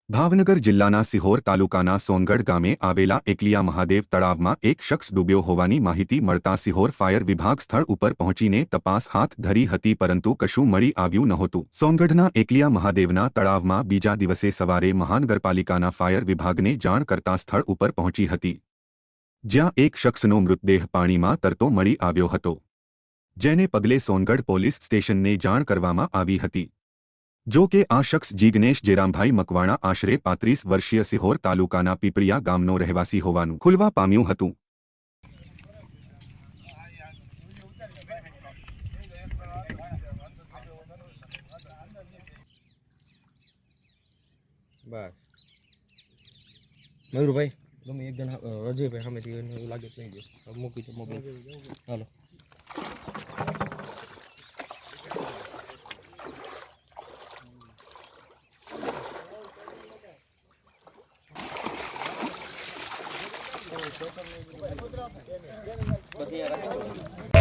ભાવનગર જિલ્લાના સિહોર તાલુકાના સોનગઢ ગામે આવેલા એકલિયા મહાદેવ તળાવમાં એક શખ્સ ડૂબ્યો હોવાની માહિતી મળતા સિહોર ફાયર વિભાગ સ્થળ ઉપર પહોંચીને તપાસ હાથ ધરી હતી, પરંતુ કશું મળી આવ્યું નહોતું। સોનગઢના એકલિયા મહાદેવના તળાવમાં બીજા દિવસે સવારે મહાનગરપાલિકાના ફાયર વિભાગને જાણ કરતા સ્થળ ઉપર પહોંચી હતી, જ્યાં એક શખ્સનો મૃતદેહ પાણીમાં તરતો મળી આવ્યો હતો, જેને પગલે સોનગઢ પોલીસ સ્ટેશનને જાણ કરવામાં આવી હતી। જો કે આ શખ્સ જીગ્નેશ જેરામભાઈ મકવાણા આશરે 35 વર્ષીય સિહોર તાલુકાના પીપળિયા ગામનો રહેવાસી હોવાનું ખુલવા પામ્યું હતું। બસ મયુરભાઈ તમે એક જણ રજયભાઈ સામેથી એવું લાગે તો નહીં દે મૂકી દો મોબાઈલ હાલો। પછી